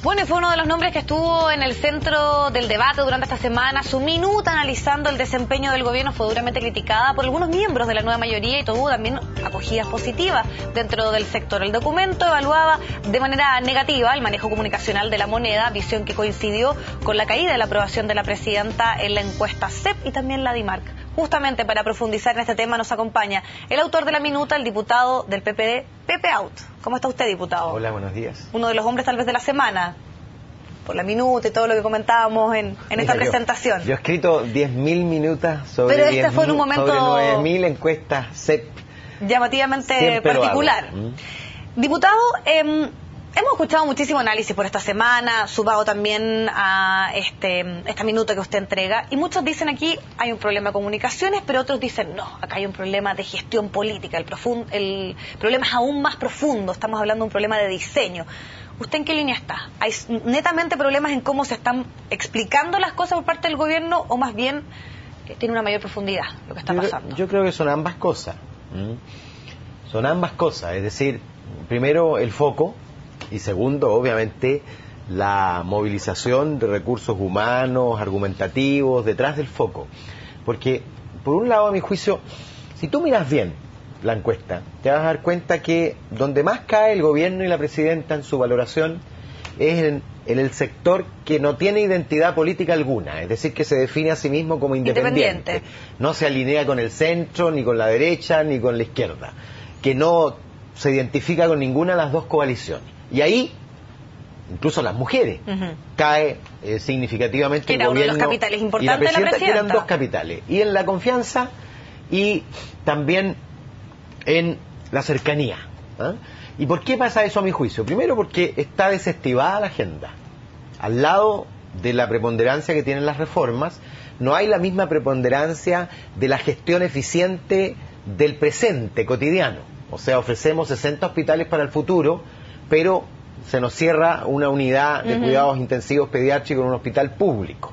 Bueno, y fue uno de los nombres que estuvo en el centro del debate durante esta semana. Su minuta analizando el desempeño del gobierno fue duramente criticada por algunos miembros de la nueva mayoría y tuvo también acogidas positivas dentro del sector. El documento evaluaba de manera negativa el manejo comunicacional de la moneda, visión que coincidió con la caída de la aprobación de la presidenta en la encuesta CEP y también la DIMARC. Justamente para profundizar en este tema nos acompaña el autor de la minuta, el diputado del PPD, Pepe Out. ¿Cómo está usted, diputado? Hola, buenos días. Uno de los hombres tal vez de la semana, por la minuta y todo lo que comentábamos en esta presentación. Yo he escrito 10.000 minutas sobre pero este fue en un momento sobre 9.000 encuestas CEP. Llamativamente Siempre particular. Diputado, hemos escuchado muchísimo análisis por esta semana, sumado también a esta minuta que usted entrega, y muchos dicen aquí hay un problema de comunicaciones, pero otros dicen no, acá hay un problema de gestión política, el problema es aún más profundo, estamos hablando de un problema de diseño. ¿Usted en qué línea está? ¿Hay netamente problemas en cómo se están explicando las cosas por parte del gobierno o más bien tiene una mayor profundidad lo que está pasando? Yo creo que son ambas cosas. Son ambas cosas, es decir, primero el foco y segundo, obviamente, la movilización de recursos humanos, argumentativos, detrás del foco. Porque, por un lado, a mi juicio, si tú miras bien la encuesta, te vas a dar cuenta que donde más cae el gobierno y la presidenta en su valoración es en el sector que no tiene identidad política alguna, es decir, que se define a sí mismo como independiente. No se alinea con el centro, ni con la derecha, ni con la izquierda, que no se identifica con ninguna de las dos coaliciones. Y ahí, incluso las mujeres, cae significativamente el gobierno uno de los capitales importantes y la presidenta, que eran presidenta. dos capitales, y en la confianza y también en la cercanía. ¿Y por qué pasa eso a mi juicio? Primero porque está desactivada la agenda. Al lado de la preponderancia que tienen las reformas, no hay la misma preponderancia de la gestión eficiente del presente cotidiano. O sea, ofrecemos 60 hospitales para el futuro, pero se nos cierra una unidad de cuidados intensivos pediátricos en un hospital público.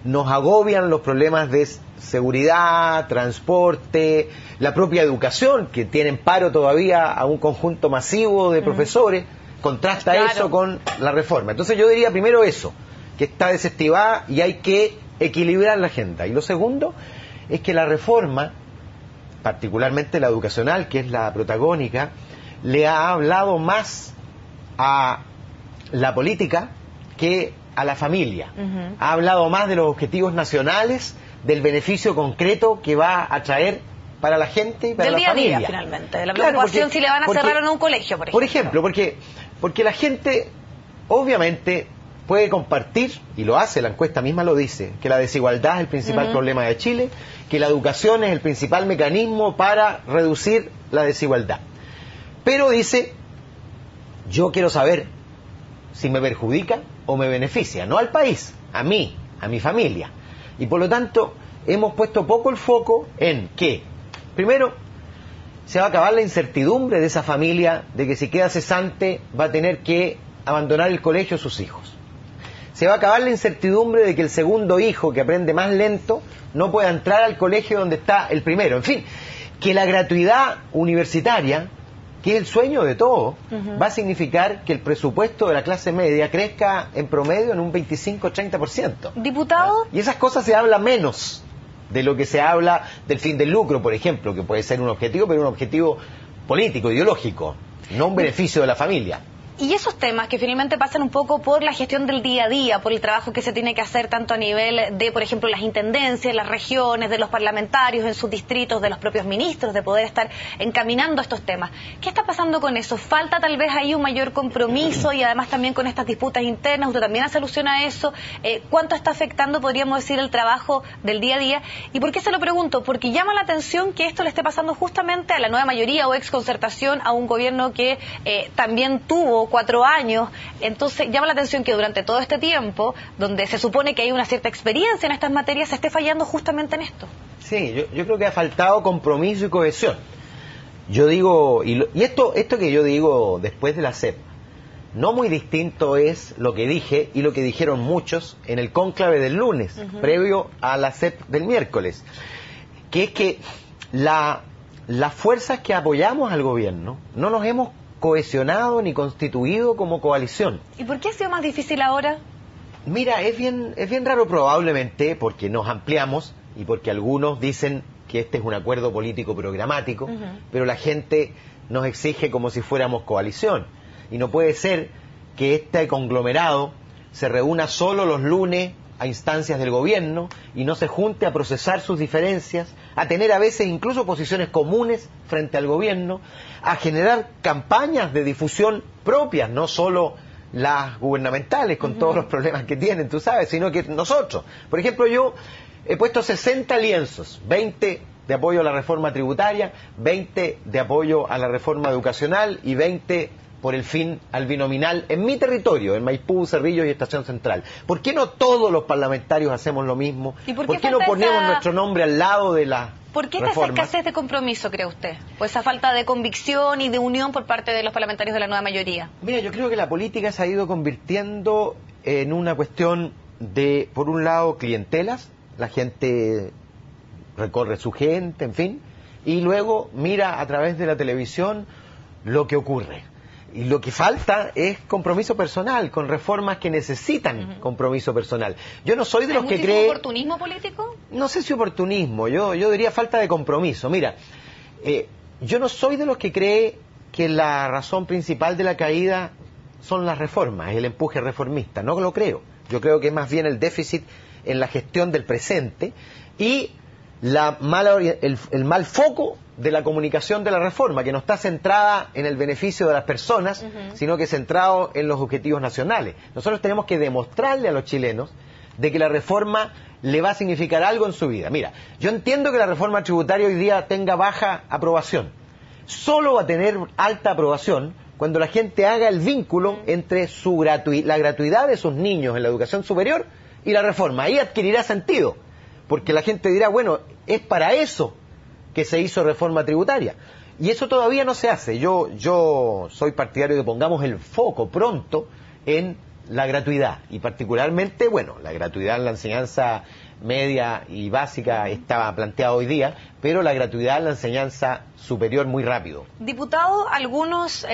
Nos agobian los problemas de seguridad, transporte, la propia educación, que tienen paro todavía a un conjunto masivo de profesores, contrasta eso con la reforma. Entonces yo diría primero eso, que está desactivada y hay que equilibrar la agenda. Y lo segundo es que la reforma, particularmente la educacional, que es la protagónica, le ha hablado más a la política que a la familia. Ha hablado más de los objetivos nacionales, del beneficio concreto que va a traer para la gente y para la familia. Del día a día, finalmente. De la preocupación si le van a cerrar o no un colegio, por ejemplo. Por ejemplo, porque la gente, obviamente, puede compartir, y lo hace, la encuesta misma lo dice, que la desigualdad es el principal problema de Chile, que la educación es el principal mecanismo para reducir la desigualdad. Pero dice, yo quiero saber si me perjudica o me beneficia, no al país, a mí, a mi familia. Y por lo tanto, hemos puesto poco el foco en que, primero, se va a acabar la incertidumbre de esa familia de que si queda cesante va a tener que abandonar el colegio a sus hijos. Se va a acabar la incertidumbre de que el segundo hijo, que aprende más lento, no pueda entrar al colegio donde está el primero. En fin, que la gratuidad universitaria, que es el sueño de todos, va significar que el presupuesto de la clase media crezca en promedio en un 25-30%. Diputado. Y esas cosas se habla menos de lo que se habla del fin del lucro, por ejemplo, que puede ser un objetivo, pero un objetivo político, ideológico, no un beneficio de la familia. Y esos temas que finalmente pasan un poco por la gestión del día a día, por el trabajo que se tiene que hacer tanto a nivel de, por ejemplo, las intendencias, las regiones, de los parlamentarios en sus distritos, de los propios ministros, de poder estar encaminando estos temas. ¿Qué está pasando con eso? ¿Falta tal vez ahí un mayor compromiso y además también con estas disputas internas? ¿Usted también hace alusión a eso? ¿Cuánto está afectando, podríamos decir, el trabajo del día a día? ¿Y por qué se lo pregunto? Porque llama la atención que esto le esté pasando justamente a la nueva mayoría o exconcertación, a un gobierno que también tuvo 4 años, entonces llama la atención que durante todo este tiempo, donde se supone que hay una cierta experiencia en estas materias, se esté fallando justamente en esto. Sí, yo creo que ha faltado compromiso y cohesión. Yo digo, y esto que yo digo después de la CEP, no muy distinto es lo que dije y lo que dijeron muchos en el cónclave del lunes, previo a la CEP del miércoles, que es que las fuerzas que apoyamos al gobierno no nos hemos cohesionado ni constituido como coalición. ¿Y por qué ha sido más difícil ahora? Mira, es bien raro, probablemente porque nos ampliamos y porque algunos dicen que este es un acuerdo político programático, pero la gente nos exige como si fuéramos coalición. Y no puede ser que este conglomerado se reúna solo los lunes a instancias del gobierno y no se junte a procesar sus diferencias, a tener a veces incluso posiciones comunes frente al gobierno, a generar campañas de difusión propias, no solo las gubernamentales con todos los problemas que tienen, tú sabes, sino que nosotros. Por ejemplo, yo he puesto 60 lienzos, 20 de apoyo a la reforma tributaria, 20 de apoyo a la reforma educacional y 20 por el fin al binominal en mi territorio, en Maipú, Cerrillos y Estación Central. ¿Por qué no todos los parlamentarios hacemos lo mismo? ¿Y por qué no ponemos nuestro nombre al lado de la ¿Por qué esa escasez de compromiso, cree usted? ¿O esa falta de convicción y de unión por parte de los parlamentarios de la nueva mayoría? Mira, yo creo que la política se ha ido convirtiendo en una cuestión de, por un lado, clientelas, la gente recorre su gente, en fin, y luego mira a través de la televisión lo que ocurre. Y lo que falta es compromiso personal, con reformas que necesitan compromiso personal. Yo no soy de los que cree... ¿Oportunismo político? No sé si oportunismo, yo diría falta de compromiso. Mira, yo no soy de los que cree que la razón principal de la caída son las reformas, el empuje reformista. No lo creo. Yo creo que es más bien el déficit en la gestión del presente y el mal foco de la comunicación de la reforma, que no está centrada en el beneficio de las personas, sino que centrado en los objetivos nacionales. Nosotros tenemos que demostrarle a los chilenos de que la reforma le va a significar algo en su vida. Mira, yo entiendo que la reforma tributaria hoy día tenga baja aprobación. Solo va a tener alta aprobación cuando la gente haga el vínculo entre la gratuidad de sus niños en la educación superior y la reforma. Ahí adquirirá sentido, porque la gente dirá, bueno, es para eso que se hizo reforma tributaria. Y eso todavía no se hace. Yo soy partidario de que pongamos el foco pronto en la gratuidad. Y particularmente, bueno, la gratuidad en la enseñanza media y básica estaba planteada hoy día, pero la gratuidad en la enseñanza superior muy rápido. Diputado, algunos,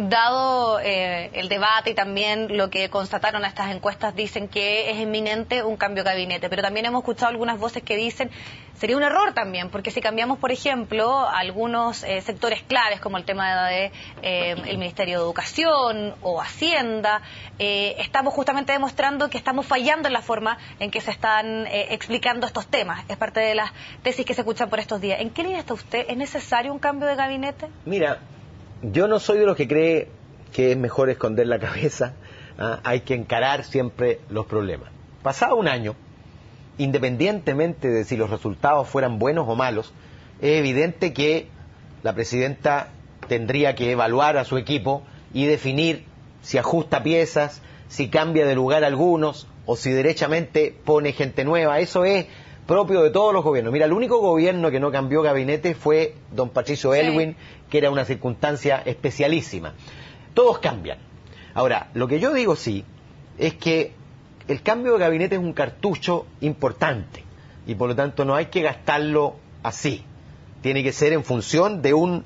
dado el debate y también lo que constataron a estas encuestas, dicen que es inminente un cambio de gabinete, pero también hemos escuchado algunas voces que dicen sería un error también, porque si cambiamos, por ejemplo, algunos sectores claves, como el tema de el Ministerio de Educación o Hacienda, estamos justamente demostrando que estamos fallando en la forma en que se están explicando estos temas. Es parte de las tesis que se escuchan por estos días. ¿En qué línea está usted? ¿Es necesario un cambio de gabinete? Mira, yo no soy de los que cree que es mejor esconder la cabeza. Hay que encarar siempre los problemas. Pasado un año, independientemente de si los resultados fueran buenos o malos, es evidente que la presidenta tendría que evaluar a su equipo y definir si ajusta piezas, si cambia de lugar algunos o si derechamente pone gente nueva. Eso es propio de todos los gobiernos. Mira, el único gobierno que no cambió gabinete fue don Patricio Aylwin, que era una circunstancia especialísima. Todos cambian. Ahora, lo que yo digo sí es que el cambio de gabinete es un cartucho importante y por lo tanto no hay que gastarlo así. Tiene que ser en función de un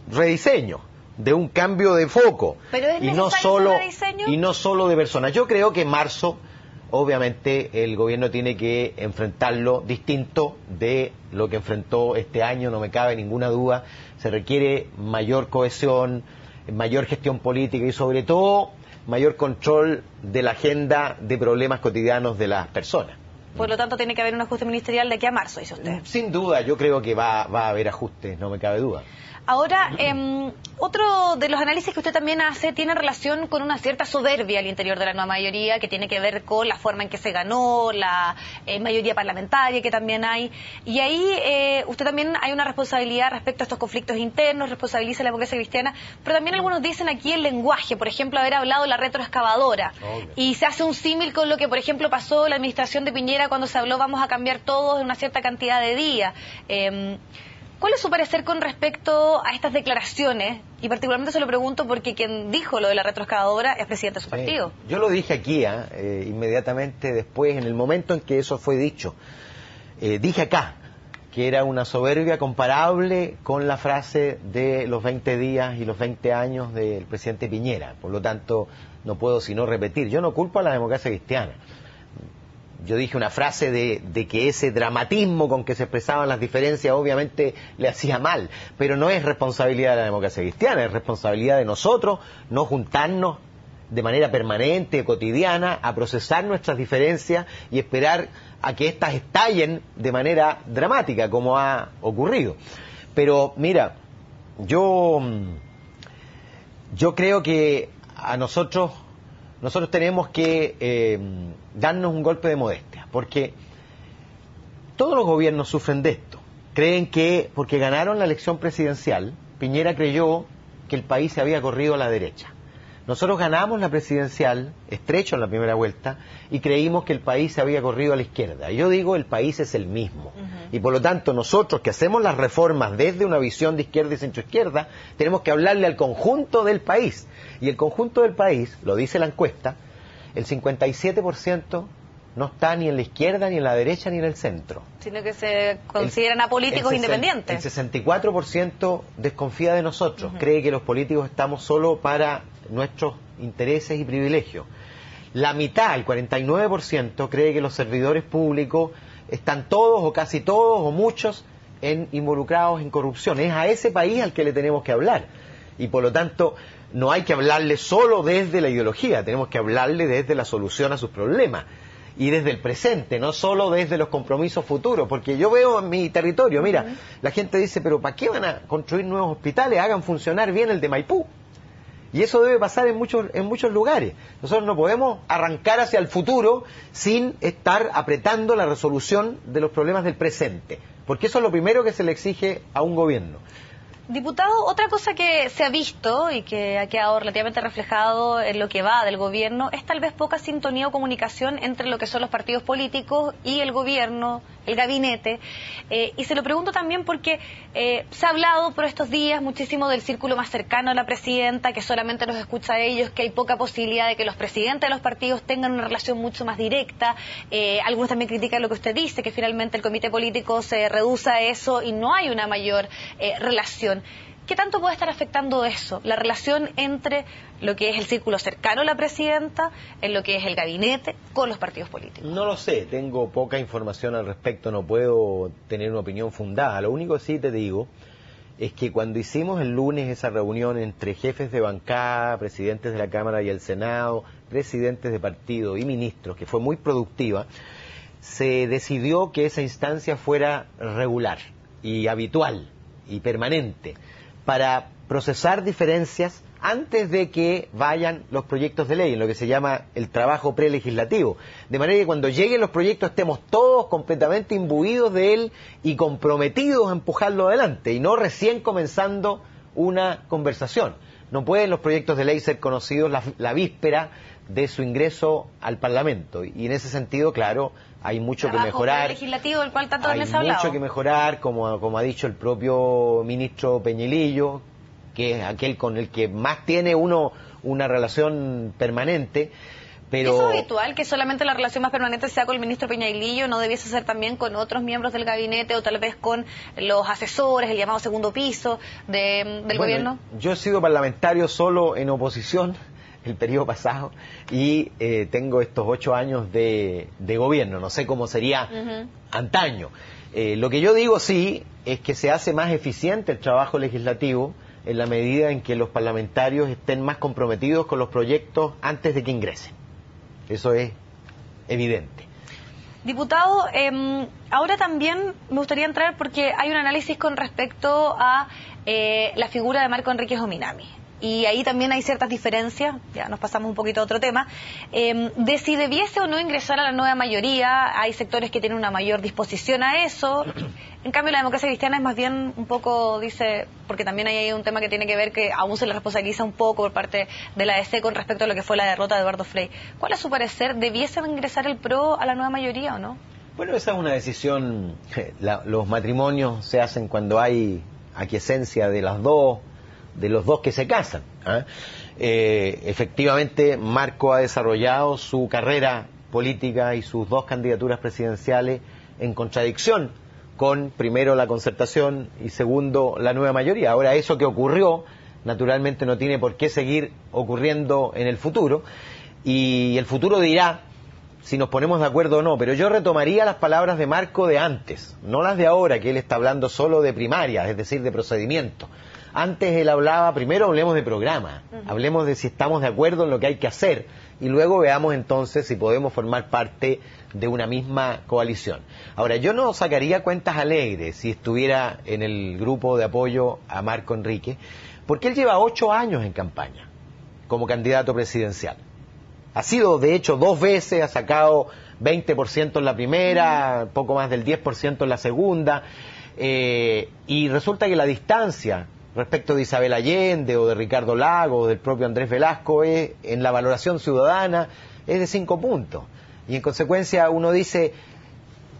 rediseño, de un cambio de foco. ¿Pero es y no solo de personas. Yo creo que en marzo, obviamente, el gobierno tiene que enfrentarlo distinto de lo que enfrentó este año, no me cabe ninguna duda. Se requiere mayor cohesión, mayor gestión política y sobre todo mayor control de la agenda de problemas cotidianos de las personas. Por lo tanto, tiene que haber un ajuste ministerial de aquí a marzo, dice usted. Sin duda, yo creo que va a haber ajustes, no me cabe duda. Ahora, otro de los análisis que usted también hace tiene relación con una cierta soberbia al interior de la nueva mayoría, que tiene que ver con la forma en que se ganó, la mayoría parlamentaria que también hay. Y ahí usted también hay una responsabilidad respecto a estos conflictos internos, responsabiliza a la democracia cristiana, pero también algunos dicen aquí el lenguaje, por ejemplo, haber hablado de la retroexcavadora. Y se hace un símil con lo que, por ejemplo, pasó en la administración de Piñera cuando se habló vamos a cambiar todos en una cierta cantidad de días. ¿Cuál es su parecer con respecto a estas declaraciones? Y particularmente se lo pregunto porque quien dijo lo de la retroexcavadora es presidente de su partido. Yo lo dije aquí, inmediatamente después, en el momento en que eso fue dicho. Dije acá que era una soberbia comparable con la frase de los 20 días y los 20 años del presidente Piñera. Por lo tanto, no puedo sino repetir. Yo no culpo a la democracia cristiana. Yo dije una frase de que ese dramatismo con que se expresaban las diferencias obviamente le hacía mal, pero no es responsabilidad de la democracia cristiana, es responsabilidad de nosotros no juntarnos de manera permanente, cotidiana, a procesar nuestras diferencias y esperar a que éstas estallen de manera dramática, como ha ocurrido. Pero mira, yo creo que a nosotros tenemos que darnos un golpe de modestia, porque todos los gobiernos sufren de esto. Creen que porque ganaron la elección presidencial, Piñera creyó que el país se había corrido a la derecha. Nosotros ganamos la presidencial, estrecho en la primera vuelta, y creímos que el país se había corrido a la izquierda. Y yo digo, el país es el mismo. Y por lo tanto, nosotros que hacemos las reformas desde una visión de izquierda y centroizquierda, tenemos que hablarle al conjunto del país. Y el conjunto del país, lo dice la encuesta, el 57% no está ni en la izquierda, ni en la derecha, ni en el centro. Sino que se consideran apolíticos independientes. El 64% desconfía de nosotros, cree que los políticos estamos solo para nuestros intereses y privilegios. La mitad, el 49%, cree que los servidores públicos están todos o casi todos o muchos involucrados en corrupción. Es a ese país al que le tenemos que hablar. Y por lo tanto, no hay que hablarle solo desde la ideología, tenemos que hablarle desde la solución a sus problemas. Y desde el presente, no solo desde los compromisos futuros, porque yo veo en mi territorio, mira, la gente dice, pero ¿para qué van a construir nuevos hospitales? Hagan funcionar bien el de Maipú. Y eso debe pasar en muchos lugares. Nosotros no podemos arrancar hacia el futuro sin estar apretando la resolución de los problemas del presente, porque eso es lo primero que se le exige a un gobierno. Diputado, otra cosa que se ha visto y que ha quedado relativamente reflejado en lo que va del gobierno es tal vez poca sintonía o comunicación entre lo que son los partidos políticos y el gobierno, el gabinete. Y se lo pregunto también porque se ha hablado por estos días muchísimo del círculo más cercano a la presidenta, que solamente los escucha a ellos, que hay poca posibilidad de que los presidentes de los partidos tengan una relación mucho más directa. Algunos también critican lo que usted dice, que finalmente el comité político se reduce a eso y no hay una mayor relación. ¿Qué tanto puede estar afectando eso, la relación entre lo que es el círculo cercano a la presidenta, en lo que es el gabinete, con los partidos políticos? No lo sé, tengo poca información al respecto, no puedo tener una opinión fundada. Lo único que sí te digo es que cuando hicimos el lunes esa reunión entre jefes de bancada, presidentes de la Cámara y el Senado, presidentes de partido y ministros, que fue muy productiva, se decidió que esa instancia fuera regular y habitual y permanente, para procesar diferencias antes de que vayan los proyectos de ley, en lo que se llama el trabajo prelegislativo. De manera que cuando lleguen los proyectos estemos todos completamente imbuidos de él y comprometidos a empujarlo adelante, y no recién comenzando una conversación. No pueden los proyectos de ley ser conocidos la víspera de su ingreso al Parlamento. Y en ese sentido, claro, hay mucho que mejorar. Legislativo del cual tanto hay mucho que mejorar, como ha dicho el propio ministro Peñilillo, que es aquel con el que más tiene uno una relación permanente. Pero ¿eso es habitual, que solamente la relación más permanente sea con el ministro Peñilillo? ¿No debiese ser también con otros miembros del gabinete o tal vez con los asesores, el llamado segundo piso del gobierno? Yo he sido parlamentario solo en oposición el periodo pasado y tengo estos 8 años de gobierno, no sé cómo sería antaño. Lo que yo digo sí es que se hace más eficiente el trabajo legislativo en la medida en que los parlamentarios estén más comprometidos con los proyectos antes de que ingresen. Eso es evidente. Diputado, ahora también me gustaría entrar porque hay un análisis con respecto a la figura de Marco Enríquez Ominami. Y ahí también hay ciertas diferencias, ya nos pasamos un poquito a otro tema, de si debiese o no ingresar a la nueva mayoría. Hay sectores que tienen una mayor disposición a eso. En cambio, la democracia cristiana es más bien un poco, dice, porque también hay un tema que tiene que ver que aún se le responsabiliza un poco por parte de la ADC con respecto a lo que fue la derrota de Eduardo Frei. ¿Cuál es su parecer? ¿Debiese ingresar el PRO a la nueva mayoría o no? Bueno, esa es una decisión. Los matrimonios se hacen cuando hay aquiescencia de los dos que se casan. Efectivamente, Marco ha desarrollado su carrera política y sus 2 candidaturas presidenciales en contradicción con primero la concertación y segundo la nueva mayoría. Ahora, eso que ocurrió, naturalmente no tiene por qué seguir ocurriendo en el futuro, y el futuro dirá si nos ponemos de acuerdo o no, pero yo retomaría las palabras de Marco de antes, no las de ahora, que él está hablando solo de primaria, es decir, de procedimiento. Antes él hablaba, primero hablemos de programa, hablemos de si estamos de acuerdo en lo que hay que hacer, y luego veamos entonces si podemos formar parte de una misma coalición. Ahora, yo no sacaría cuentas alegres si estuviera en el grupo de apoyo a Marco Enrique, porque él lleva 8 años en campaña como candidato presidencial. Ha sido, de hecho, 2 veces, ha sacado 20% en la primera, poco más del 10% en la segunda, y resulta que la distancia respecto de Isabel Allende o de Ricardo Lagos o del propio Andrés Velasco en la valoración ciudadana es de 5 puntos. Y en consecuencia uno dice,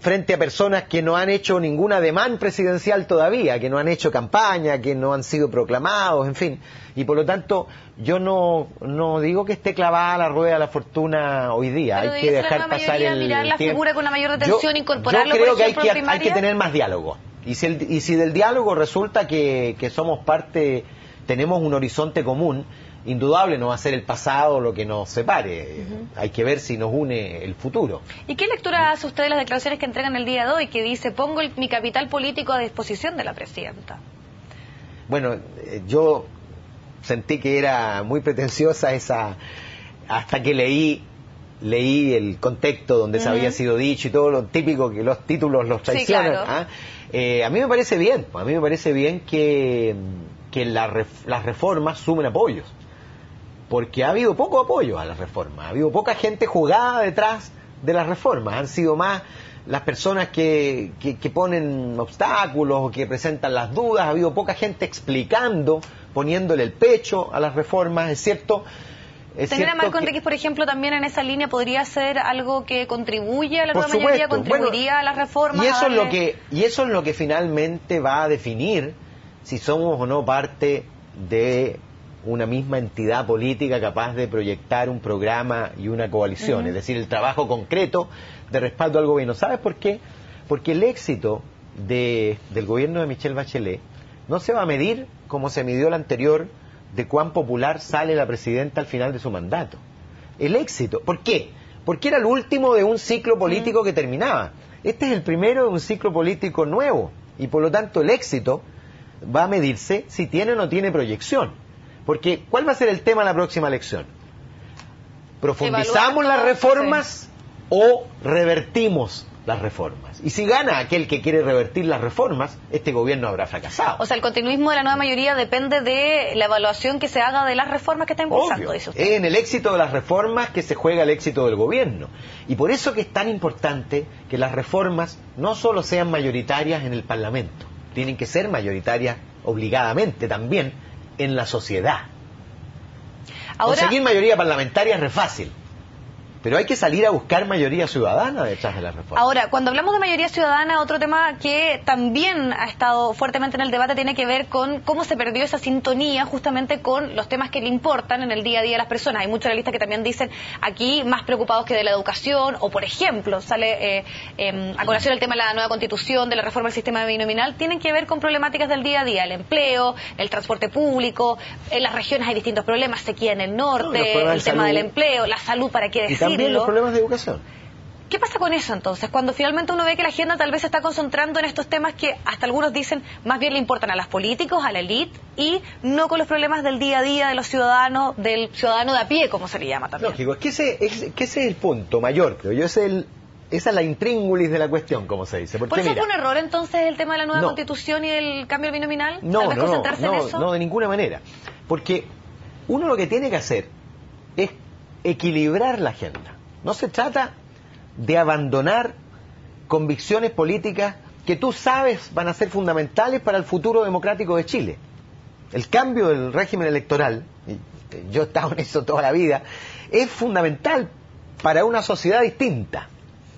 frente a personas que no han hecho ninguna demanda presidencial todavía, que no han hecho campaña, que no han sido proclamados, en fin. Y por lo tanto, yo no digo que esté clavada la rueda de la fortuna hoy día. Pero hay que dejar pasar el mirar la tiempo. Figura con una mayor detención, incorporarlo, yo creo por ejemplo, que hay que tener más diálogo. Y si del diálogo resulta que somos parte, tenemos un horizonte común, indudable no va a ser el pasado lo que nos separe. Hay que ver si nos une el futuro. ¿Y qué lectura hace usted de las declaraciones que entregan el día de hoy, que dice, pongo mi capital político a disposición de la presidenta? Bueno, yo sentí que era muy pretenciosa esa, hasta que leí el contexto donde se había sido dicho y todo lo típico que los títulos los traicionan. Sí, claro. A mí me parece bien, que las reformas sumen apoyos, porque ha habido poco apoyo a las reformas, ha habido poca gente jugada detrás de las reformas, han sido más las personas que ponen obstáculos o que presentan las dudas, ha habido poca gente explicando, poniéndole el pecho a las reformas, es cierto. Señora Marco Enríquez, por ejemplo, también en esa línea podría ser algo que contribuye a la nueva mayoría, contribuiría a las reformas. Y eso es lo que finalmente va a definir si somos o no parte de una misma entidad política capaz de proyectar un programa y una coalición, es decir, el trabajo concreto de respaldo al gobierno. ¿Sabes por qué? Porque el éxito del gobierno de Michelle Bachelet no se va a medir como se midió el anterior, de cuán popular sale la presidenta al final de su mandato. El éxito, ¿por qué? Porque era el último de un ciclo político que terminaba. Este es el primero de un ciclo político nuevo, y por lo tanto el éxito va a medirse si tiene o no tiene proyección. Porque, ¿cuál va a ser el tema de la próxima elección? ¿Profundizamos las reformas o revertimos las reformas? Y si gana aquel que quiere revertir las reformas, este gobierno habrá fracasado. O sea, el continuismo de la nueva mayoría depende de la evaluación que se haga de las reformas que está impulsando, dice usted. En el éxito de las reformas que se juega el éxito del gobierno. Y por eso que es tan importante que las reformas no solo sean mayoritarias en el Parlamento, tienen que ser mayoritarias obligadamente también en la sociedad. Ahora, conseguir mayoría parlamentaria es re fácil, pero hay que salir a buscar mayoría ciudadana detrás de la reforma. Ahora, cuando hablamos de mayoría ciudadana, otro tema que también ha estado fuertemente en el debate tiene que ver con cómo se perdió esa sintonía justamente con los temas que le importan en el día a día a las personas. Hay muchos analistas que también dicen aquí más preocupados que de la educación, o por ejemplo, sale a colación el tema de la nueva constitución, de la reforma del sistema binominal, tienen que ver con problemáticas del día a día, el empleo, el transporte público, en las regiones hay distintos problemas, sequía en el norte, el tema del empleo, la salud, ¿para qué decir? También los problemas de educación. ¿Qué pasa con eso entonces? Cuando finalmente uno ve que la agenda tal vez se está concentrando en estos temas que hasta algunos dicen más bien le importan a los políticos, a la élite, y no con los problemas del día a día de los ciudadanos, del ciudadano de a pie, como se le llama también. Lógico, es que ese es el punto mayor, creo yo, esa es la intríngulis de la cuestión, como se dice. Porque, ¿por eso fue un error entonces el tema de la nueva constitución y el cambio binominal? No, de ninguna manera. Porque uno lo que tiene que hacer es equilibrar la agenda. No se trata de abandonar convicciones políticas que tú sabes van a ser fundamentales para el futuro democrático de Chile. El cambio del régimen electoral, y yo he estado en eso toda la vida, es fundamental para una sociedad distinta.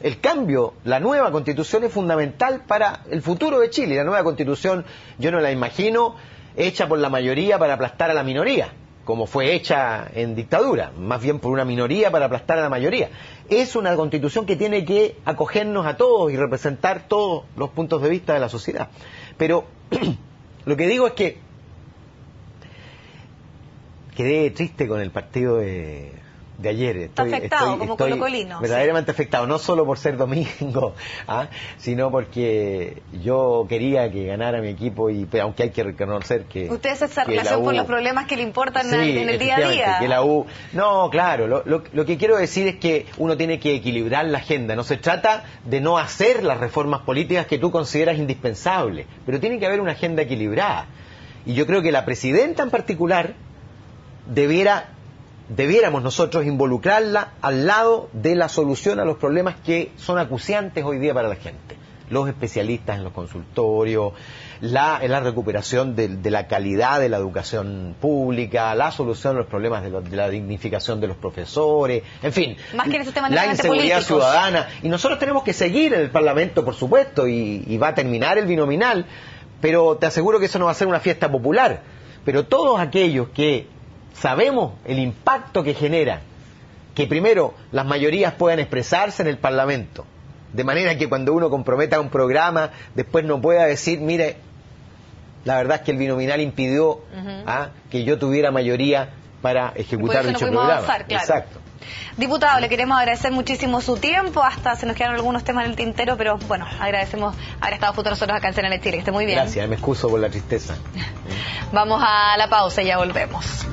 El cambio, la nueva constitución es fundamental para el futuro de Chile. La nueva constitución yo no la imagino hecha por la mayoría para aplastar a la minoría. como fue hecha en dictadura, más bien por una minoría para aplastar a la mayoría. Es una constitución que tiene que acogernos a todos y representar todos los puntos de vista de la sociedad. Pero lo que digo es que quedé triste con el partido de ayer. Está afectado como colocolino. Verdaderamente afectado, no solo por ser domingo, sino porque yo quería que ganara mi equipo, y aunque hay que reconocer que... Usted hace esa relación por los problemas que le importan sí, en el día a día. Que la U... No, claro, lo que quiero decir es que uno tiene que equilibrar la agenda. No se trata de no hacer las reformas políticas que tú consideras indispensables, pero tiene que haber una agenda equilibrada. Y yo creo que la presidenta en particular debiéramos nosotros involucrarla al lado de la solución a los problemas que son acuciantes hoy día para la gente. Los especialistas en los consultorios, la recuperación de la calidad de la educación pública, la solución a los problemas de la dignificación de los profesores, en fin, más que en ese tema la inseguridad políticos. Ciudadana. Y nosotros tenemos que seguir en el Parlamento, por supuesto, y va a terminar el binominal, pero te aseguro que eso no va a ser una fiesta popular. Pero todos aquellos que sabemos el impacto que genera que primero las mayorías puedan expresarse en el Parlamento, de manera que cuando uno comprometa un programa, después no pueda decir, mire, la verdad es que el binominal impidió que yo tuviera mayoría para ejecutar dicho programa. Avanzar, claro. Exacto. Diputado, le queremos agradecer muchísimo su tiempo, hasta se nos quedaron algunos temas en el tintero, pero bueno, agradecemos haber estado junto a nosotros acá en CNN Chile, que esté muy bien. Gracias, me excuso por la tristeza. Vamos a la pausa y ya volvemos.